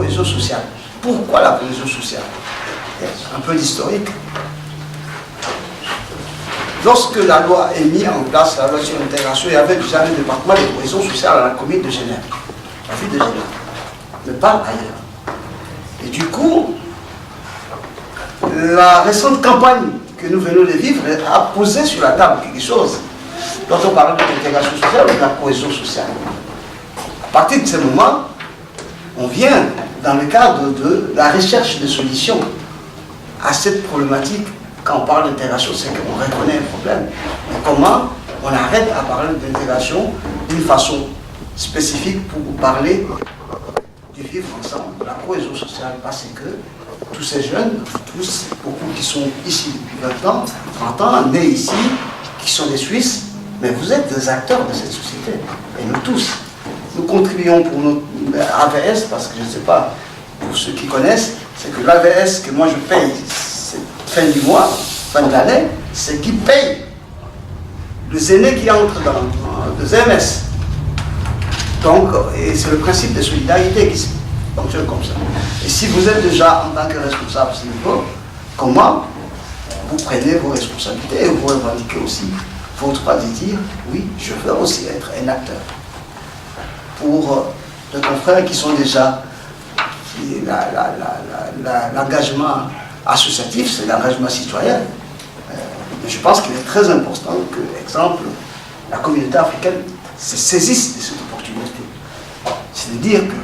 cohésion sociale. Pourquoi la cohésion sociale? Un peu d'historique. Lorsque la loi est mise en place, la loi sur l'intégration, il y avait déjà le département de cohésion sociale à la commune de Genève, la ville de Genève, mais pas ailleurs. Et du coup, la récente campagne que nous venons de vivre a posé sur la table quelque chose. Quand on parle de l'intégration sociale ou de la cohésion sociale, à partir de ce moment, on vient dans le cadre de la recherche de solutions à cette problématique. Quand on parle d'intégration, c'est qu'on reconnaît un problème. Mais comment on arrête à parler d'intégration d'une façon spécifique pour parler du vivre ensemble, de la cohésion sociale, parce que tous ces jeunes, tous, beaucoup qui sont ici depuis 20 ans, 30 ans, nés ici, qui sont des Suisses, mais vous êtes des acteurs de cette société. Et nous tous, nous contribuons pour notre AVS, parce que je ne sais pas, pour ceux qui connaissent, c'est que l'AVS que moi je paye, fin du mois, fin de l'année, c'est qui paye les aînés qui entrent dans les MS. Donc, et c'est le principe de solidarité qui fonctionne comme ça. Et si vous êtes déjà en tant que responsable à ce niveau, comment vous prenez vos responsabilités et vous revendiquez aussi votre droit de dire, oui, je veux aussi être un acteur. Pour les confrères qui sont déjà l'engagement associatif, c'est l'engagement citoyen. Je pense qu'il est très important que, exemple, la communauté africaine se saisisse de cette opportunité. C'est de dire que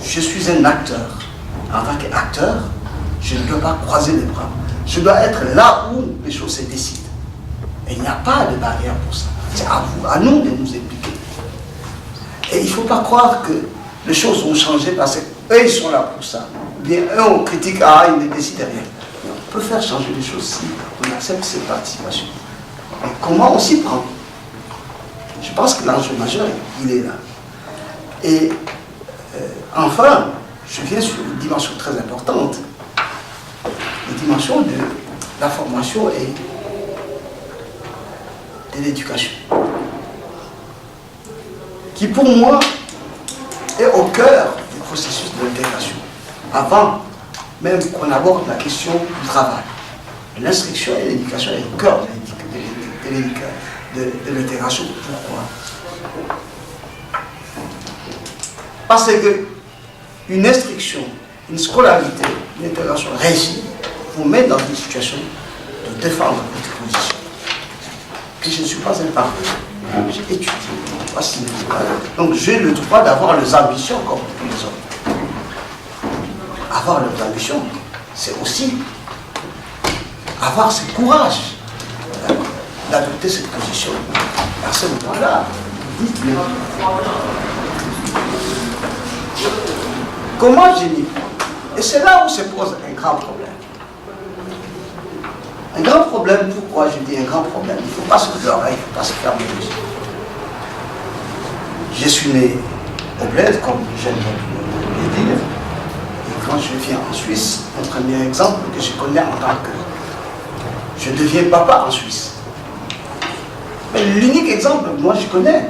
je suis un acteur. En tant qu'acteur, je ne dois pas croiser les bras. Je dois être là où les choses se décident. Et il n'y a pas de barrière pour ça. C'est à vous, à nous de nous impliquer. Et il ne faut pas croire que les choses ont changé parce qu'eux, ils sont là pour ça. Ou bien eux, on critique, ah, ils ne décident rien. Mais on peut faire changer les choses si on accepte cette participation. Et comment on s'y prend? Je pense que l'enjeu majeur, il est là. Et enfin, je viens sur une dimension très importante. La dimension de la formation et de l'éducation. Qui pour moi est au cœur du processus de l'intégration. Avant même qu'on aborde la question du travail. L'instruction et l'éducation est au cœur de l'intégration. Pourquoi? Parce que une instruction, une scolarité, une intégration réussie vous met dans une situation de défendre votre position. Que je ne suis pas un parfait. J'ai étudié. Donc j'ai le droit d'avoir les ambitions comme les autres. Avoir les ambitions, c'est aussi avoir ce courage d'adopter cette position. À ce moment-là, dites-le. Comment je n'y prends? Et c'est là où se pose un grand problème. Un grand problème, pourquoi je dis un grand problème? Il ne faut pas se leurrer, il ne faut pas se fermer les yeux. Je suis né au bled, comme j'aime le dire. Et quand je viens en Suisse, un premier exemple que je connais en tant que... Je deviens papa en Suisse. Mais l'unique exemple que moi je connais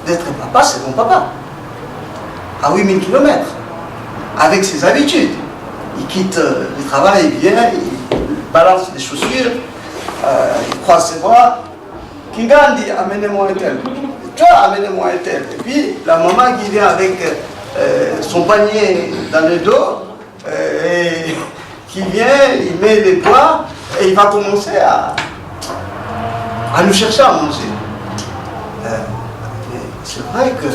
d'être papa, c'est mon papa. À 8000 km. Avec ses habitudes. Il quitte le travail, il vient, il balance les chaussures, il croise ses bras. Kingandi, amenez-moi un tel. Toi, amenez-moi un tel. Et puis, la maman qui vient avec son panier dans le dos, et qui vient, il met les poids, et il va commencer à nous chercher à manger. C'est vrai que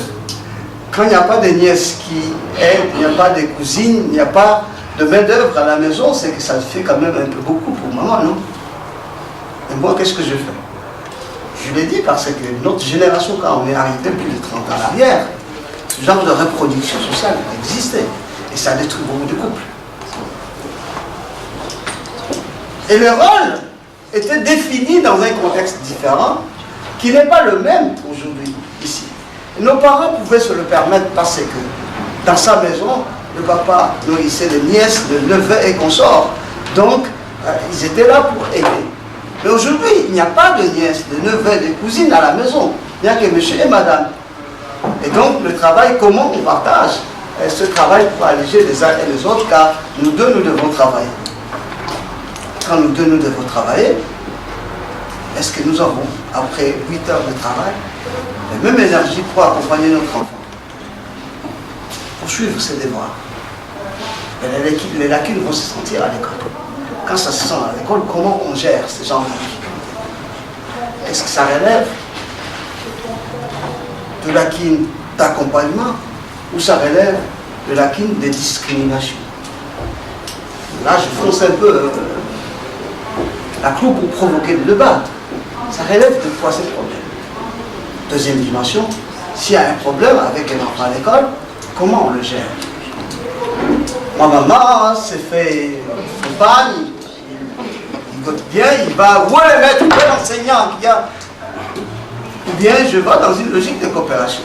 quand il n'y a pas de nièces qui aident, il n'y a pas de cousines, il n'y a pas de main-d'œuvre à la maison, c'est que ça fait quand même un peu beaucoup pour maman, non? Et moi, qu'est-ce que je fais? Je l'ai dit parce que notre génération, quand on est arrivé plus de 30 ans en arrière, ce genre de reproduction sociale existait. Et ça détruit beaucoup de couples. Et le rôle était défini dans un contexte différent, qui n'est pas le même aujourd'hui, ici. Et nos parents pouvaient se le permettre parce que dans sa maison, le papa nourrissait les nièces, les neveux et consorts. Donc, ils étaient là pour aider. Mais aujourd'hui, il n'y a pas de nièces, de neveux, de cousines à la maison. Il n'y a que monsieur et madame. Et donc, le travail, comment on partage ce travail pour alléger les uns et les autres, car nous deux, nous devons travailler. Quand nous deux, nous devons travailler, est-ce que nous avons, après 8 heures de travail, la même énergie pour accompagner notre enfant, pour suivre ses devoirs? Et les lacunes vont se sentir à l'école. Quand ça se sent à l'école, comment on gère ces gens de lacunes? Est-ce que ça relève de lacunes d'accompagnement ou ça relève de lacunes de discrimination? Là, je fonce un peu la clou pour provoquer le débat. Ça relève de quoi ces problèmes? Deuxième dimension, s'il y a un problème avec un enfant à l'école, comment on le gère? Ma maman s'est fait une panne, il goûte bien, il va, où est le maître, où est l'enseignant qui a... Ou bien je vais dans une logique de coopération.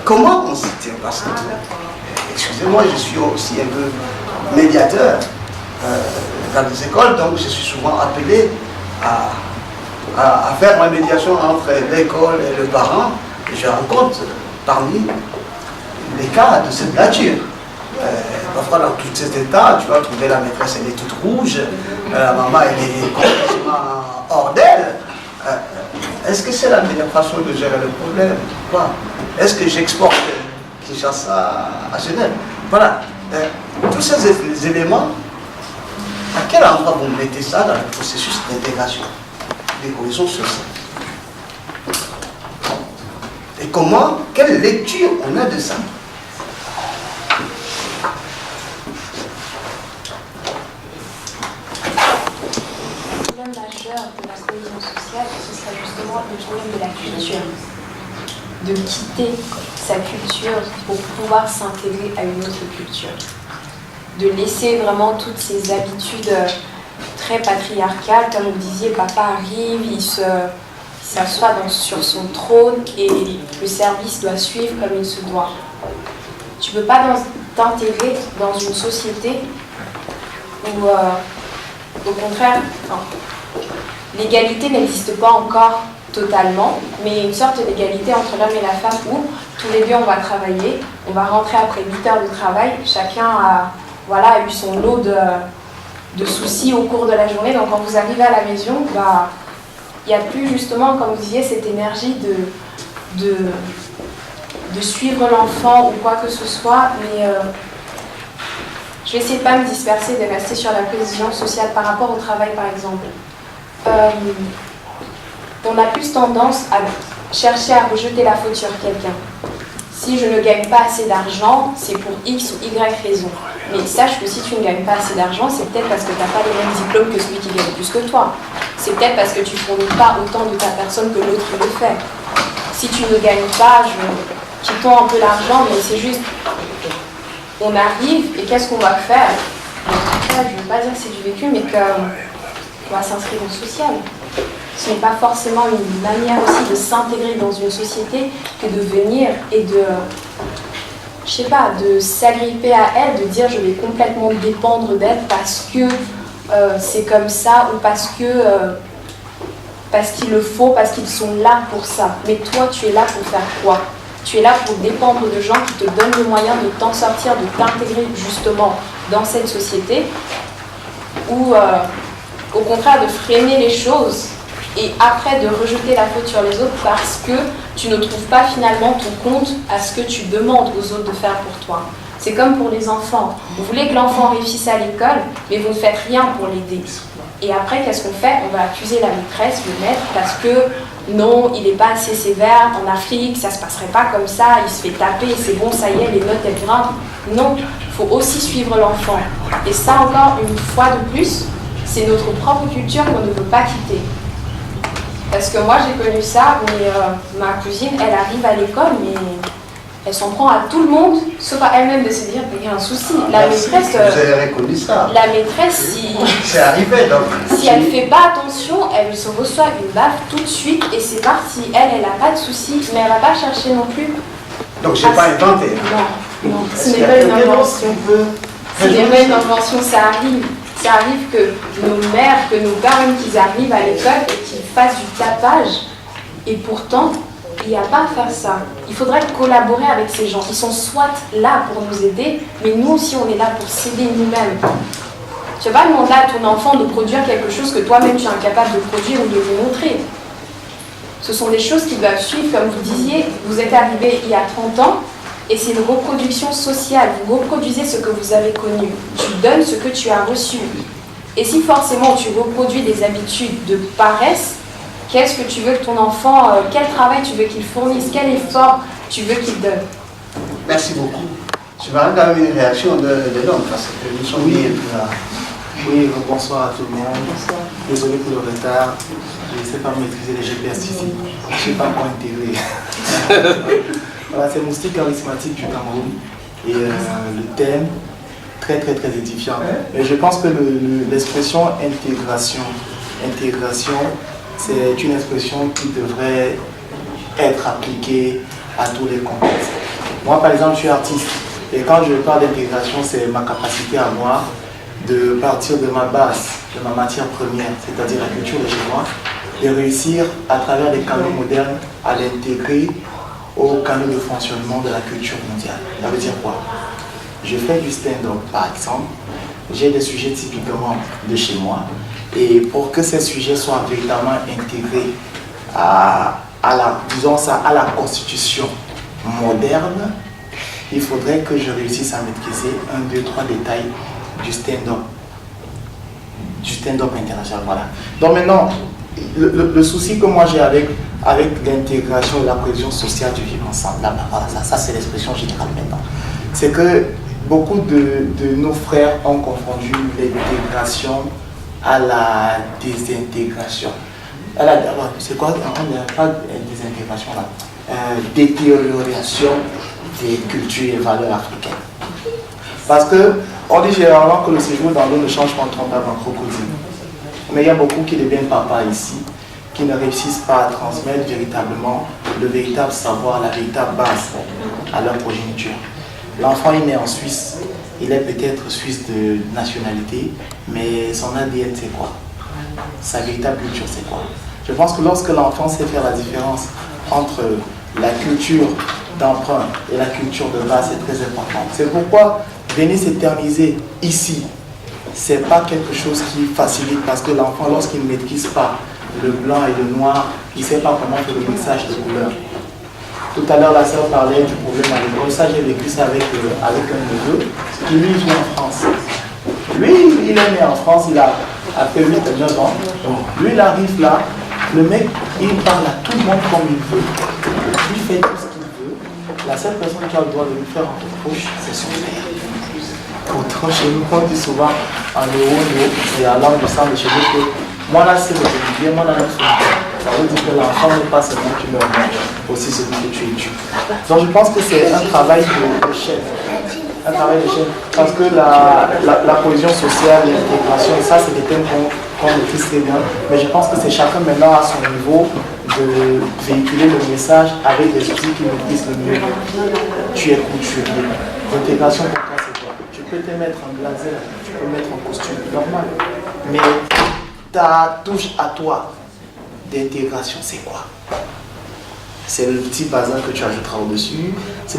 Comment on s'y tient? Parce que, excusez-moi, je suis aussi un peu médiateur dans les écoles, donc je suis souvent appelé à faire la médiation entre l'école et le parent. Et je rencontre parmi les cas de cette nature. Parfois dans tout cet état, tu vas trouver la maîtresse, elle est toute rouge, la maman, elle est complètement hors d'elle. Est-ce que c'est la meilleure façon de gérer le problème? Est-ce que j'exporte Kinshasa à Genève? Voilà. Tous ces éléments, à quel endroit vous mettez ça dans le processus d'intégration, des cohésions sociales? Et comment, quelle lecture on a de ça? Le problème majeur de la cohésion sociale, ce serait justement le problème de la culture. De quitter sa culture pour pouvoir s'intégrer à une autre culture. De laisser vraiment toutes ces habitudes très patriarcales, comme vous disiez, papa arrive, il s'assoit sur son trône et le service doit suivre comme il se doit. Tu ne peux pas t'intégrer dans une société où, au contraire, l'égalité n'existe pas encore totalement, mais une sorte d'égalité entre l'homme et la femme où tous les deux on va travailler, on va rentrer après 8 heures de travail, chacun a eu son lot de soucis au cours de la journée, donc quand vous arrivez à la maison, il n'y a plus justement, comme vous disiez, cette énergie de suivre l'enfant ou quoi que ce soit, mais je vais essayer de ne pas me disperser, de rester sur la cohésion sociale par rapport au travail par exemple. On a plus tendance à chercher à rejeter la faute sur quelqu'un. Si je ne gagne pas assez d'argent, c'est pour X ou Y raison. Mais sache que si tu ne gagnes pas assez d'argent, c'est peut-être parce que tu n'as pas les mêmes diplômes que celui qui gagne plus que toi. C'est peut-être parce que tu ne fournis pas autant de ta personne que l'autre le fait. Si tu ne gagnes pas, quittons un peu l'argent, mais c'est juste, on arrive et qu'est-ce qu'on va faire? Je ne veux pas dire que c'est du vécu, mais qu'on va s'inscrire au social. Ce n'est pas forcément une manière aussi de s'intégrer dans une société que de venir et de s'agripper à elle, de dire je vais complètement dépendre d'elle parce que c'est comme ça ou parce qu'il le faut, parce qu'ils sont là pour ça. Mais toi, tu es là pour faire quoi? Tu es là pour dépendre de gens qui te donnent le moyen de t'en sortir, de t'intégrer justement dans cette société ou au contraire de freiner les choses et après de rejeter la faute sur les autres parce que tu ne trouves pas finalement ton compte à ce que tu demandes aux autres de faire pour toi. C'est comme pour les enfants. Vous voulez que l'enfant réussisse à l'école, mais vous ne faites rien pour l'aider. Et après, qu'est-ce qu'on fait? On va accuser la maîtresse, le maître, parce que non, il n'est pas assez sévère. En Afrique, ça ne se passerait pas comme ça. Il se fait taper, c'est bon, ça y est, les notes, elles grimpent. Non, il faut aussi suivre l'enfant. Et ça, encore une fois de plus, c'est notre propre culture qu'on ne veut pas quitter. Parce que moi, j'ai connu ça, mais ma cousine, elle arrive à l'école, mais elle s'en prend à tout le monde, sauf à elle-même de se dire qu'il y a un souci. La maîtresse, vous avez reconnu ça. La maîtresse, c'est arrivé, donc. Si elle ne fait pas attention, elle se reçoit une baffe tout de suite et c'est parti. Elle n'a pas de souci, mais elle ne va pas chercher non plus. Donc, je n'ai pas inventé. Non, ce n'est pas une invention. Ce n'est pas une invention, ça arrive. Ça arrive que nos mères, que nos parents, qu'ils arrivent à l'école et qu'ils fassent du tapage. Et pourtant, il n'y a pas à faire ça. Il faudrait collaborer avec ces gens. Ils sont soit là pour nous aider, mais nous aussi on est là pour s'aider nous-mêmes. Tu ne vas pas demander à ton enfant de produire quelque chose que toi-même tu es incapable de produire ou de lui montrer. Ce sont des choses qui doivent suivre, comme vous disiez, vous êtes arrivé il y a 30 ans, et c'est une reproduction sociale. Vous reproduisez ce que vous avez connu. Tu donnes ce que tu as reçu. Et si forcément tu reproduis des habitudes de paresse, qu'est-ce que tu veux que ton enfant, quel travail tu veux qu'il fournisse, quel effort tu veux qu'il donne? Merci beaucoup. Je vais regarder une réaction de l'homme parce que nous sommes liés là. Oui, bonsoir à tout le monde. Bonsoir. Désolé pour le retard. Je ne sais pas maîtriser les GPS ici. Je ne sais pas comment intégrer. Voilà, c'est Moustique charismatique du Cameroun. Et le thème, très édifiant. Et je pense que l'expression intégration, c'est une expression qui devrait être appliquée à tous les contextes. Moi, par exemple, je suis artiste. Et quand je parle d'intégration, c'est ma capacité à moi de partir de ma base, de ma matière première, c'est-à-dire la culture de chez moi, de réussir à travers les canaux modernes à l'intégrer au canaux de fonctionnement de la culture mondiale. Ça veut dire quoi? Je fais du stand-up par exemple, j'ai des sujets typiquement de chez moi, et pour que ces sujets soient véritablement intégrés à la constitution moderne, il faudrait que je réussisse à maîtriser 1, 2, 3 détails du stand-up international. Voilà. Donc maintenant, le souci que moi j'ai avec l'intégration et la cohésion sociale du vivre ensemble, là, voilà, ça c'est l'expression générale maintenant, c'est que beaucoup de nos frères ont confondu l'intégration à la désintégration. C'est quoi? On n'a pas de désintégration là. Détérioration des cultures et valeurs africaines. Parce que on dit généralement que le séjour dans l'eau ne change pas entre un crocodile. Mais il y a beaucoup qui deviennent papas ici, qui ne réussissent pas à transmettre véritablement le véritable savoir, la véritable base à leur progéniture. L'enfant est né en Suisse, il est peut-être suisse de nationalité, mais son ADN c'est quoi? Sa véritable culture c'est quoi? Je pense que lorsque l'enfant sait faire la différence entre la culture d'emprunt et la culture de base, c'est très important. C'est pourquoi venir s'éterniser ici, c'est pas quelque chose qui facilite, parce que l'enfant, lorsqu'il ne maîtrise pas le blanc et le noir, il ne sait pas comment faire le mixage de couleurs. Tout à l'heure, la sœur parlait du problème à l'école. Ça, j'ai vécu ça avec un neveu qui, lui, vit en France. Lui, il est né en France, il a à peu près 8 9 ans. Lui, il arrive là, le mec, il parle à tout le monde comme il veut. Il fait tout ce qu'il veut. La seule personne qui a le droit de lui faire un reproche, c'est son père. Pourtant, chez nous, on dit souvent en euro, et à langue de sang de chez nous que moi là, c'est le bien, moi là, ça veut dire que l'enfant n'est pas seulement tu le manges, aussi celui que tu étudies. Donc, je pense que c'est un travail de chef. Un travail de chef. Parce que la cohésion sociale, l'intégration, et ça, c'est des thèmes qu'on maîtrise très bien. Mais je pense que c'est chacun maintenant à son niveau de véhiculer le message avec les outils qui maîtrisent le mieux. Tu es couturier. L'intégration pour toi, c'est quoi? Tu peux te mettre en blazer, tu peux mettre en costume normal. Mais ta touche à toi d'intégration, c'est quoi? C'est le petit bazar que tu ajouteras au-dessus, c'est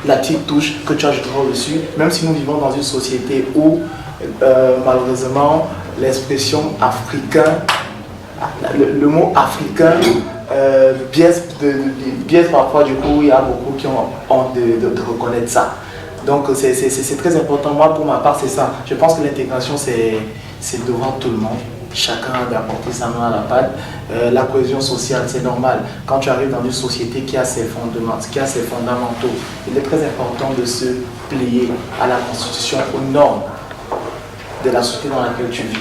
la petite touche que tu ajouteras au-dessus, même si nous vivons dans une société où, malheureusement, l'expression africain, le mot africain, biaise parfois, du coup, il y a beaucoup qui ont honte de reconnaître ça. Donc, c'est très important. Moi, pour ma part, c'est ça. Je pense que l'intégration, c'est devant tout le monde. Chacun a d'apporter sa main à la pâte. La cohésion sociale, c'est normal. Quand tu arrives dans une société qui a ses fondements, qui a ses fondamentaux, il est très important de se plier à la constitution, aux normes de la société dans laquelle tu vis.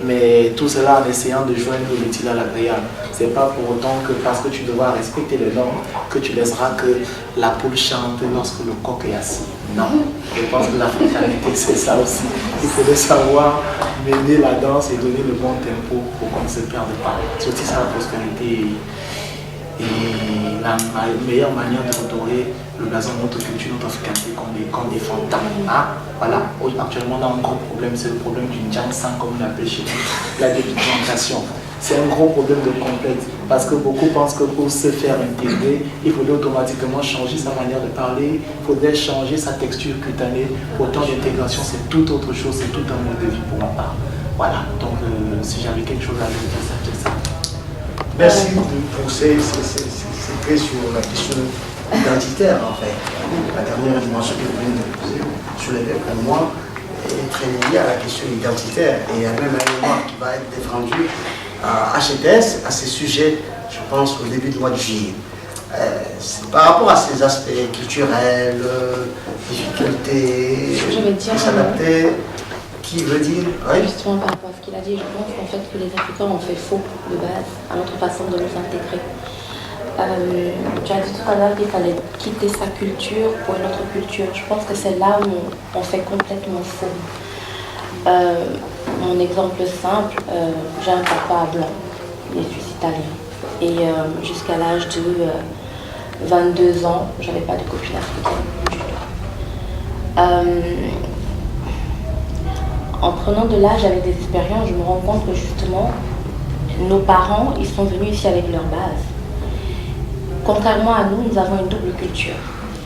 Mais tout cela en essayant de joindre l'utile à l'agréable. Ce n'est pas pour autant que parce que tu devras respecter les normes, que tu laisseras que la poule chante lorsque le coq est assis. Non. Je pense que l'africanité, c'est ça aussi. Il faudrait savoir mener la danse et donner le bon tempo pour qu'on ne se perde pas. C'est aussi ça la prospérité et la meilleure manière de redorer le blason de notre culture, notre africanité qu'on défend tant. Voilà, actuellement on a un gros problème, c'est le problème du Njansan, comme on l'appelle chez nous, la dépigmentation. c'est un gros problème de complexe. Parce que beaucoup pensent que pour se faire intégrer, il faudrait automatiquement changer sa manière de parler, il faudrait changer sa texture cutanée. Autant l'intégration, c'est tout autre chose, c'est tout un mode de vie pour ma part. Voilà, donc si j'avais quelque chose à ajouter, c'est ça. Merci pour ces traits sur la question identitaire, en fait. La dernière dimension que vous venez de poser, sur les pour moi, est très liée à la question identitaire. Et il y a même un mémoire qui va être défendu à HTS à ces sujets, je pense, au début du mois de juillet. Par rapport à ces aspects culturels, difficultés, s'adapter, qui veut dire oui. Justement par rapport à ce qu'il a dit, je pense qu'en fait que les Africains ont fait faux de base à notre façon de nous intégrer. Tu as dit tout à l'heure qu'il fallait quitter sa culture pour une autre culture. Je pense que c'est là où on fait complètement faux. Mon exemple simple, j'ai un papa blanc, il est suisse italien. Et jusqu'à l'âge de 22 ans, j'avais pas de copine africaine du tout. En prenant de l'âge avec des expériences, je me rends compte que justement, nos parents, ils sont venus ici avec leur base. Contrairement à nous, nous avons une double culture.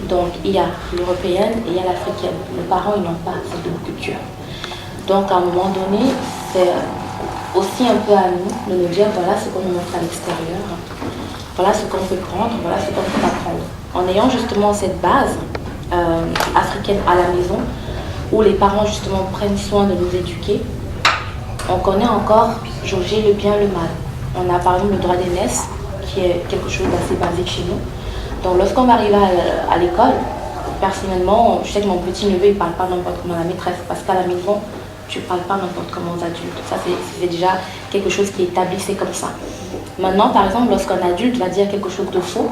Donc, il y a l'européenne et il y a l'africaine. Nos parents, ils n'ont pas cette double culture. Donc, à un moment donné, c'est aussi un peu à nous de nous dire, voilà ce qu'on nous montre à l'extérieur, voilà ce qu'on peut prendre, voilà ce qu'on ne peut pas prendre. En ayant justement cette base africaine à la maison, où les parents justement prennent soin de nous éduquer, on connaît encore jauger le bien et le mal. On a par exemple le droit d'aînesse, qui est quelque chose d'assez basique chez nous. Donc lorsqu'on va arriver à l'école, personnellement, je sais que mon petit neveu ne parle pas n'importe comment à la maîtresse, parce qu'à la maison, tu ne parles pas n'importe comment aux adultes. Ça, c'est déjà quelque chose qui est établi, c'est comme ça. Maintenant, par exemple, lorsqu'un adulte va dire quelque chose de faux,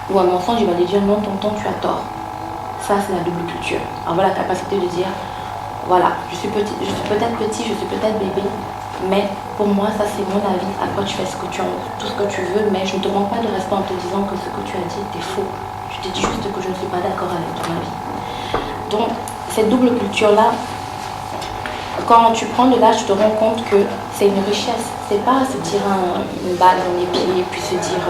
ou un enfant, il va lui dire non, tonton, tu as tort. Ça, c'est la double culture. Avoir la capacité de dire, voilà, je suis peut-être petit, je suis peut-être bébé, mais pour moi, ça c'est mon avis. Après, tu fais tout ce que tu veux, mais je ne te demande pas de respect en te disant que ce que tu as dit était faux. Je te dis juste que je ne suis pas d'accord avec ton avis. Donc, cette double culture-là, quand tu prends de l'âge, tu te rends compte que c'est une richesse. C'est pas se tirer une balle dans les pieds et puis se dire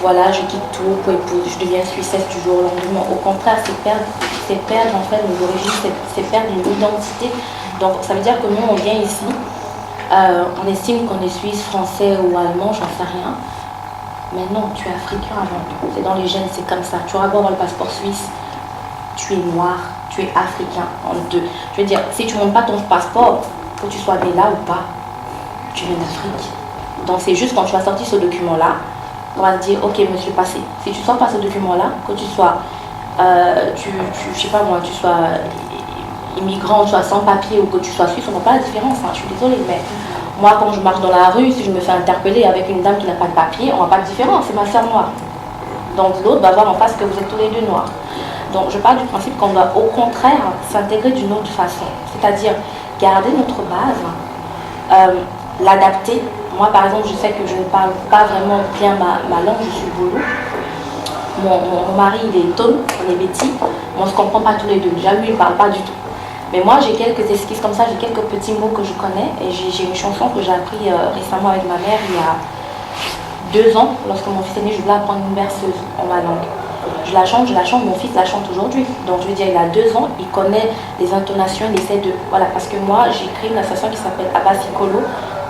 voilà, je quitte tout pour épouser, je deviens Suissesse du jour au lendemain. Au contraire, c'est perdre en fait nos origines, c'est perdre une identité. Donc ça veut dire que nous, on vient ici, on estime qu'on est Suisse, Français ou Allemand, j'en sais rien. Mais non, tu es Africain avant tout. C'est dans les gènes, c'est comme ça. Tu auras beau avoir le passeport suisse, tu es noir, tu es africain en deux. Je veux dire, si tu ne montres pas ton passeport, que tu sois né là ou pas, tu viens d'Afrique. Donc c'est juste quand tu vas sortir ce document-là, on va te dire, ok monsieur passé, si tu sors pas ce document-là, que tu sois, je sais pas moi, tu sois immigrant, tu sois sans papier ou que tu sois suisse, on ne voit pas la différence, hein, je suis désolée, mais moi quand je marche dans la rue, si je me fais interpeller avec une dame qui n'a pas de papier, on ne voit pas de différence, c'est ma soeur noire. Donc l'autre va voir en face que vous êtes tous les deux noirs. Donc je parle du principe qu'on doit au contraire s'intégrer d'une autre façon, c'est-à-dire garder notre base, l'adapter. Moi, par exemple, je sais que je ne parle pas vraiment bien ma langue, je suis boulot. Mon mari, il est Tom, on est Betty, mais on ne se comprend pas tous les deux. Déjà, lui, il ne parle pas du tout. Mais moi, j'ai quelques esquisses comme ça, j'ai quelques petits mots que je connais. Et j'ai une chanson que j'ai appris récemment avec ma mère il y a 2 ans, lorsque mon fils est né, je voulais apprendre une berceuse en ma langue. Je la chante, mon fils la chante aujourd'hui. Donc, je veux dire, il a 2 ans, il connaît les intonations, il essaie de... Voilà, parce que moi, j'ai créé une association qui s'appelle Abasikolo,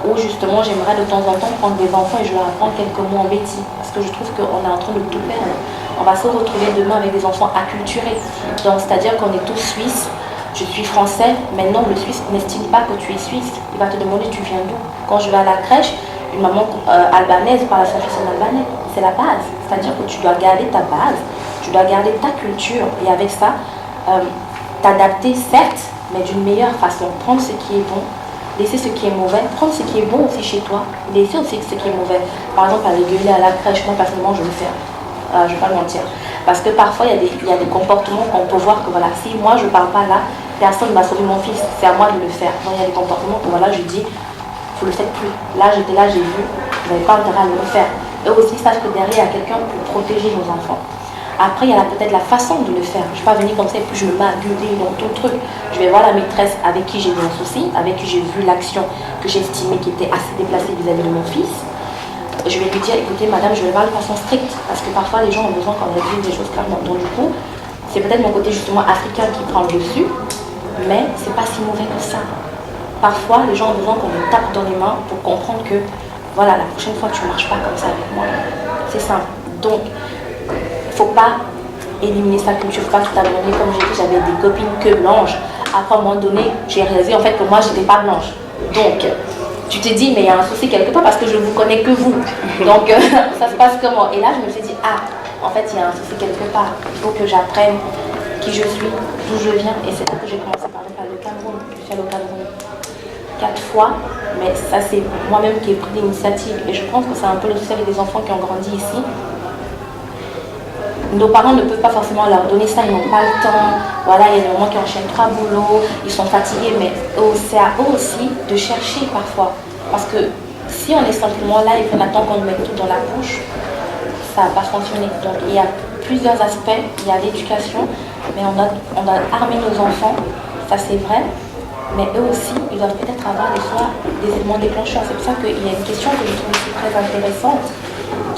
où justement j'aimerais de temps en temps prendre des enfants et je leur apprends quelques mots en Betty, parce que je trouve qu'on est en train de tout perdre. On va se retrouver demain avec des enfants acculturés, donc c'est-à-dire qu'on est tous suisses. Je suis français, mais non, le Suisse n'estime pas que tu es suisse, il va te demander tu viens d'où. Quand je vais à la crèche, une maman albanaise parle à sa fille en albanais, c'est la base, c'est-à-dire que tu dois garder ta base, tu dois garder ta culture et avec ça, t'adapter certes, mais d'une meilleure façon, prendre ce qui est bon, laisser ce qui est mauvais, prendre ce qui est bon aussi chez toi, laisser aussi ce qui est mauvais. Par exemple, aller gueuler à la crèche, moi personnellement je le fais, je ne vais pas le mentir. Parce que parfois il y a des comportements qu'on peut voir que voilà, si moi je ne parle pas là, personne ne va sauver mon fils, c'est à moi de le faire. Donc il y a des comportements que voilà, je dis, vous ne le faites plus. Là j'étais là, j'ai vu, vous n'avez pas intérêt à le refaire. Et aussi sache que derrière il y a quelqu'un pour protéger nos enfants. Après, il y a peut-être la façon de le faire. Je ne vais pas venir comme ça et puis je me mets à gueuler dans tout le truc. Je vais voir la maîtresse avec qui j'ai eu un souci, avec qui j'ai vu l'action que j'ai estimée qui était assez déplacée vis-à-vis de mon fils. Je vais lui dire, écoutez madame, je vais voir de façon stricte, parce que parfois les gens ont besoin qu'on leur dise des choses clairement. Donc du coup, c'est peut-être mon côté justement africain qui prend le dessus, mais c'est pas si mauvais que ça. Parfois, les gens ont besoin qu'on les tape dans les mains pour comprendre que, voilà, la prochaine fois, tu ne marches pas comme ça avec moi. C'est simple. Donc, il ne faut pas éliminer sa culture, pas tout abandonner. Comme j'ai dit, j'avais des copines que blanches. Après, à un moment donné, j'ai réalisé en fait que moi, je n'étais pas blanche. Donc, tu te dis, mais il y a un souci quelque part parce que je ne vous connais que vous. Donc, ça se passe comment? Et là, je me suis dit, ah, en fait, il y a un souci quelque part. Il faut que j'apprenne qui je suis, d'où je viens. Et c'est là que j'ai commencé par exemple le Cameroun. Je suis allée au Cameroun 4 fois, mais ça, c'est moi-même qui ai pris l'initiative. Et je pense que c'est un peu le souci avec des enfants qui ont grandi ici. Nos parents ne peuvent pas forcément leur donner ça, ils n'ont pas le temps. Voilà, il y a des moments qui enchaînent 3 boulots, ils sont fatigués, mais c'est à eux aussi de chercher parfois. Parce que si on est simplement là et qu'on attend qu'on nous mette tout dans la bouche, ça ne va pas fonctionner. Donc il y a plusieurs aspects, il y a l'éducation, mais on doit armer nos enfants, ça c'est vrai, mais eux aussi, ils doivent peut-être avoir des fois des éléments déclencheurs. C'est pour ça qu'il y a une question que je trouve aussi très intéressante,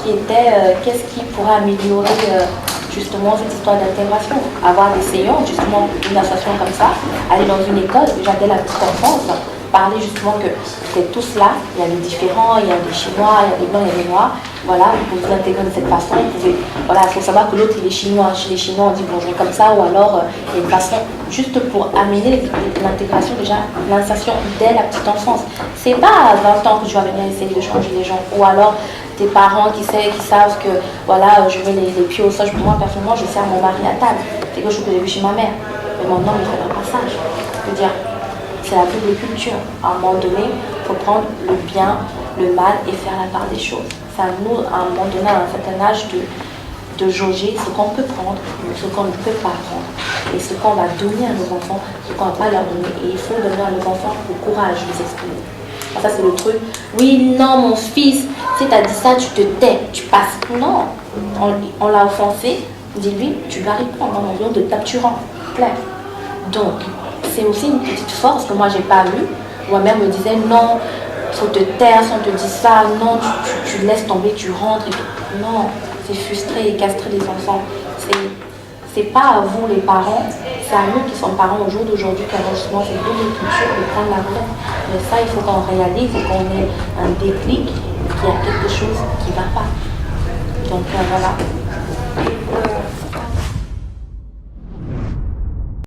qui était qu'est-ce qui pourrait améliorer justement cette histoire d'intégration. Avoir des séances, justement une association comme ça, aller dans une école, déjà dès la petite enfance, parler justement que vous êtes tous là, il y a des différents, il y a des Chinois, il y a des Blancs, il y a des Noirs, voilà, vous pouvez vous intégrer de cette façon, vous pouvez, voilà, il faut savoir que l'autre il est Chinois, chez les Chinois on dit bonjour comme ça, ou alors il y a une façon juste pour amener l'intégration déjà, l'insertion dès la petite enfance. C'est pas à 20 ans que je vais venir essayer de changer les gens, ou alors tes parents qui savent que voilà, je mets les pieds au sol. Moi personnellement je sers mon mari à table, c'est quelque chose que j'ai vu chez ma mère, mais maintenant il faudrait pas ça, je veux dire. C'est la double culture. À un moment donné, il faut prendre le bien, le mal et faire la part des choses. C'est à nous, à un moment donné, à un certain âge, de jauger ce qu'on peut prendre, ce qu'on ne peut pas prendre. Et ce qu'on va donner à nos enfants, ce qu'on ne va pas leur donner. Et il faut donner à nos enfants le courage de s'exprimer. Ça, c'est le truc. Oui, non, mon fils, si tu as dit ça, tu te tais, tu passes. Non, on l'a offensé. Dis-lui, tu vas répondre en environ de tape, tu rends. Clair. Donc, c'est aussi une petite force que moi j'ai pas eue. Moi-même me disait non, faut te taire, si on te dit ça, non, tu laisses tomber, tu rentres. Et tout. Non, c'est frustrer et castrer les enfants. C'est pas à vous les parents, c'est à nous qui sommes parents au jour d'aujourd'hui qu'avant justement cette double culture de prendre la relève. Mais ça, il faut qu'on réalise, il faut qu'on ait un déclic qu'il y a quelque chose qui ne va pas. Donc voilà.